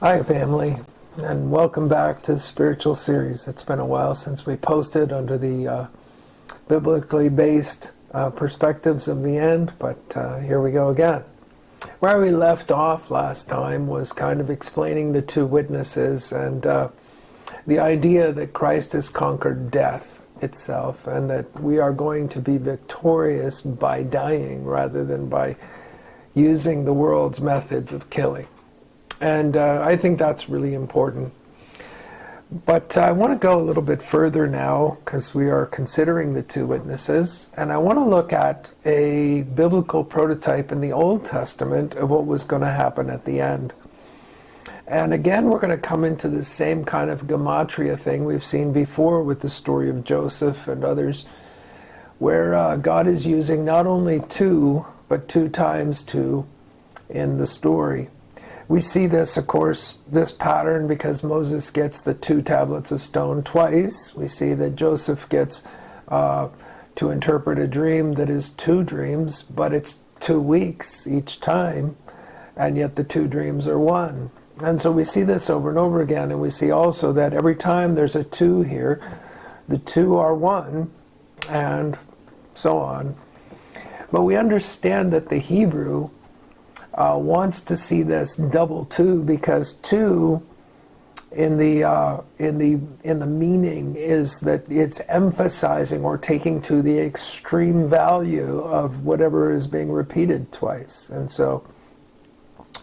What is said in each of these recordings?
Hi family, and welcome back to the spiritual series. It's been a while since we posted under the biblically based perspectives of the end, but here we go again. Where we left off last time was kind of explaining the two witnesses and the idea that Christ has conquered death itself and that we are going to be victorious by dying rather than by using the world's methods of killing. And I think that's really important. But I want to go a little bit further now because we are considering the two witnesses. And I want to look at a biblical prototype in the Old Testament of what was going to happen at the end. And again, we're going to come into the same kind of gematria thing we've seen before with the story of Joseph and others, where God is using not only two, but 2 times 2 in the story. We see this, of course, this pattern because Moses gets the 2 tablets of stone twice. We see that Joseph gets to interpret a dream that is 2 dreams, but it's 2 weeks each time, and yet the 2 dreams are one. And so we see this over and over again, and we see also that every time there's a 2 here, the 2 are 1, and so on. But we understand that the Hebrew wants to see this double 2 because 2 in the meaning is that it's emphasizing or taking to the extreme value of whatever is being repeated twice. And so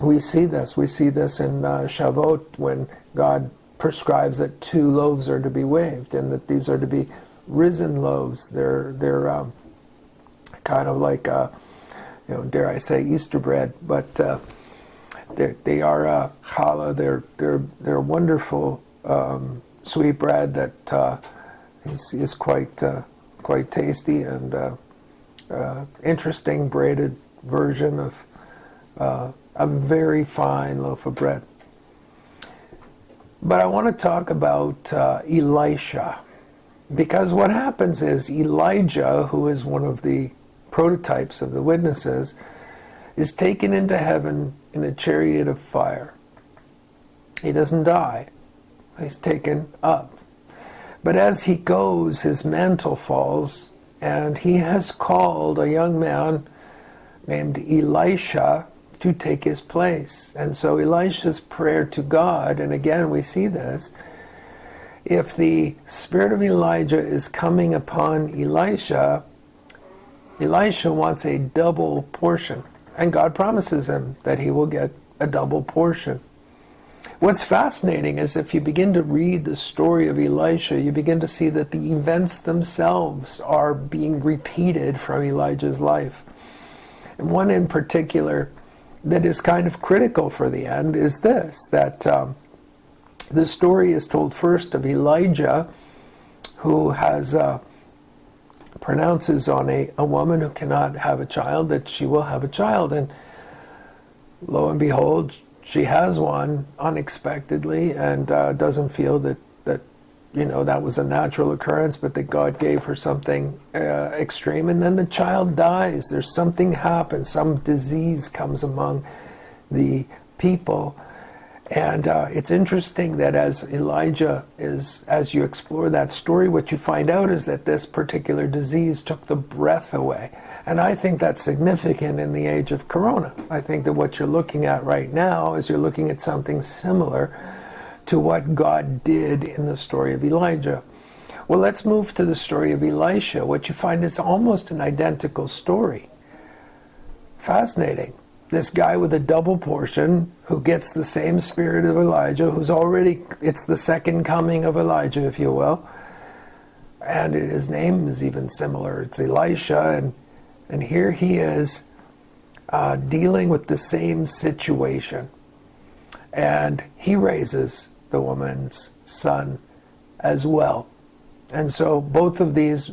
we see this. We see this in Shavuot when God prescribes that 2 loaves are to be waved and that these are to be risen loaves. They're kind of like dare I say Easter bread, but they are challah. They're wonderful sweet bread that is quite tasty and interesting braided version of a very fine loaf of bread. But I want to talk about Elisha, because what happens is Elijah, who is one of the prototypes of the witnesses, is taken into heaven in a chariot of fire. He doesn't die. He's taken up. But as he goes, his mantle falls, and he has called a young man named Elisha to take his place. And so Elisha's prayer to God, and again we see this, if the spirit of Elijah is coming upon Elisha, Elisha wants a double portion, and God promises him that he will get a double portion. What's fascinating is if you begin to read the story of Elisha, you begin to see that the events themselves are being repeated from Elijah's life. And one in particular that is kind of critical for the end is this, that the story is told first of Elijah, who has pronounces on a woman who cannot have a child that she will have a child, and lo and behold, she has one unexpectedly, and doesn't feel that that was a natural occurrence, but that God gave her something extreme, and then the child dies. There's something happens, some disease comes among the people. And it's interesting that as you explore that story, what you find out is that this particular disease took the breath away. And I think that's significant in the age of Corona. I think that what you're looking at right now is you're looking at something similar to what God did in the story of Elijah. Well, let's move to the story of Elisha. What you find is almost an identical story. Fascinating. This guy with a double portion who gets the same spirit of Elijah, it's the second coming of Elijah, if you will. And his name is even similar. It's Elisha, and here he is dealing with the same situation. And he raises the woman's son as well. And so both of these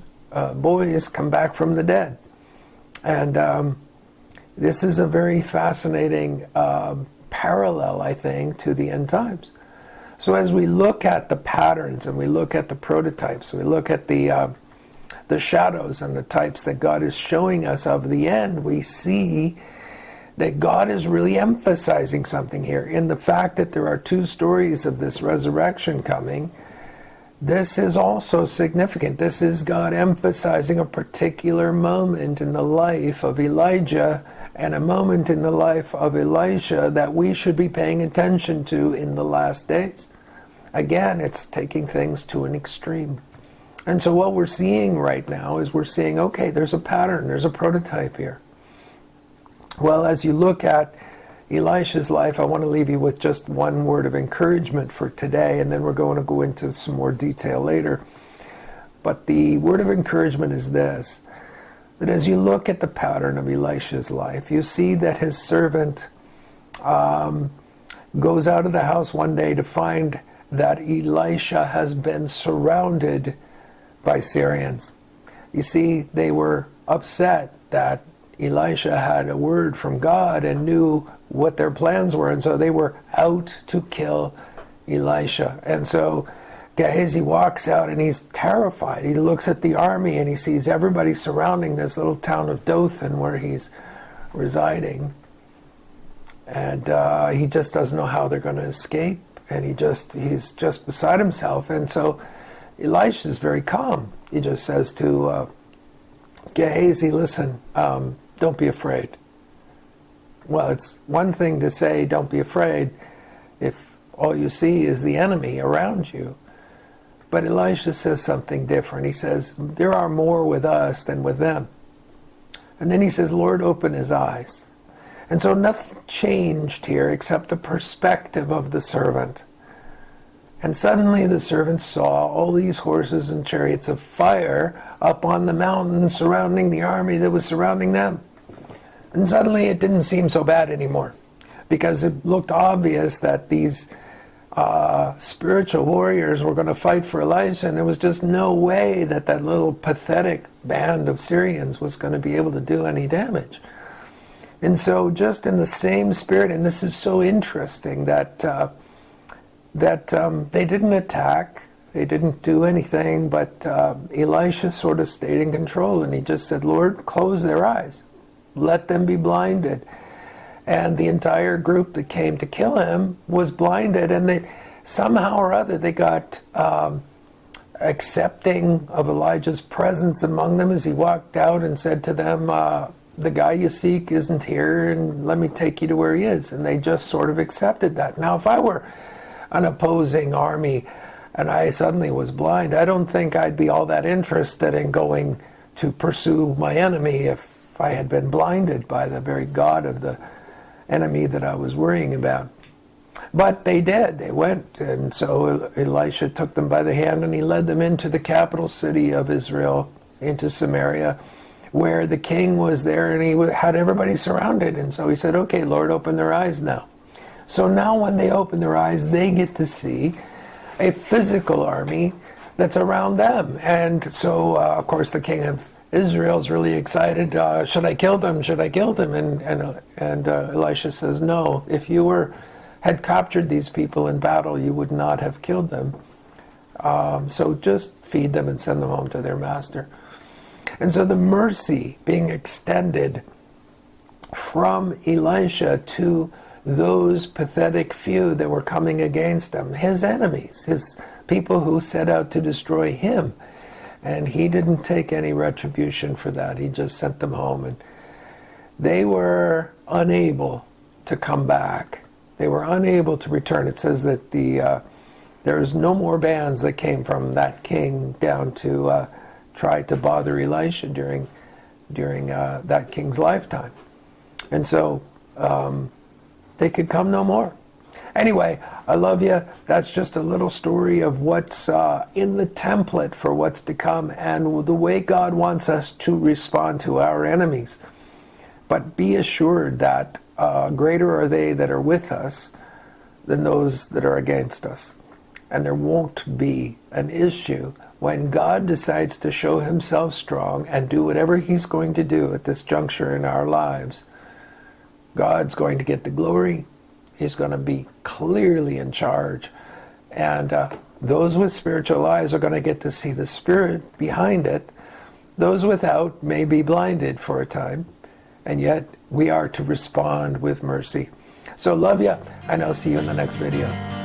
boys come back from the dead. And this is a very fascinating parallel, I think, to the end times. So as we look at the patterns and we look at the prototypes, we look at the shadows and the types that God is showing us of the end, we see that God is really emphasizing something here. In the fact that there are two stories of this resurrection coming, this is also significant. This is God emphasizing a particular moment in the life of Elijah and a moment in the life of Elisha that we should be paying attention to in the last days. Again, it's taking things to an extreme. And so what we're seeing right now is we're seeing, okay, there's a pattern, there's a prototype here. Well, as you look at Elisha's life, I want to leave you with just one word of encouragement for today, and then we're going to go into some more detail later. But the word of encouragement is this, that as you look at the pattern of Elisha's life, you see that his servant goes out of the house one day to find that Elisha has been surrounded by Syrians. You see, they were upset that Elisha had a word from God and knew what their plans were, and so they were out to kill Elisha. And so Gehazi walks out and he's terrified. He looks at the army and he sees everybody surrounding this little town of Dothan where he's residing. And he just doesn't know how they're going to escape. And he's just beside himself. And so Elisha is very calm. He just says to Gehazi, listen, don't be afraid. Well, it's one thing to say, don't be afraid, if all you see is the enemy around you. But Elisha says something different. He says, there are more with us than with them. And then he says, Lord, open his eyes. And so nothing changed here except the perspective of the servant. And suddenly the servant saw all these horses and chariots of fire up on the mountain surrounding the army that was surrounding them. And suddenly it didn't seem so bad anymore, because it looked obvious that these spiritual warriors were going to fight for Elisha, and there was just no way that that little pathetic band of Syrians was going to be able to do any damage. And so just in the same spirit, and this is so interesting, that they didn't attack, they didn't do anything, but Elisha sort of stayed in control, and he just said, Lord, close their eyes. Let them be blinded. And the entire group that came to kill him was blinded, and they somehow or other they got accepting of Elijah's presence among them as he walked out and said to them, the guy you seek isn't here, and let me take you to where he is. And they just sort of accepted that. Now, if I were an opposing army and I suddenly was blind, I don't think I'd be all that interested in going to pursue my enemy if I had been blinded by the very God of the enemy that I was worrying about. But they did. They went. And so Elisha took them by the hand and he led them into the capital city of Israel, into Samaria, where the king was there, and he had everybody surrounded. And so he said, okay, Lord, open their eyes now. So now when they open their eyes, they get to see a physical army that's around them. And so, of course, the king of Israel's really excited. Should I kill them? Should I kill them? And Elisha says, no. If you had captured these people in battle, you would not have killed them. So just feed them and send them home to their master. And so the mercy being extended from Elisha to those pathetic few that were coming against him, his enemies, his people who set out to destroy him. And he didn't take any retribution for that. He just sent them home. And they were unable to come back. They were unable to return. It says that there's no more bands that came from that king down to try to bother Elisha during that king's lifetime. And so they could come no more. Anyway, I love you. That's just a little story of what's in the template for what's to come and the way God wants us to respond to our enemies. But be assured that greater are they that are with us than those that are against us. And there won't be an issue when God decides to show himself strong and do whatever he's going to do at this juncture in our lives. God's going to get the glory. He's going to be clearly in charge. And those with spiritual eyes are going to get to see the Spirit behind it. Those without may be blinded for a time. and yet we are to respond with mercy. So love you, and I'll see you in the next video.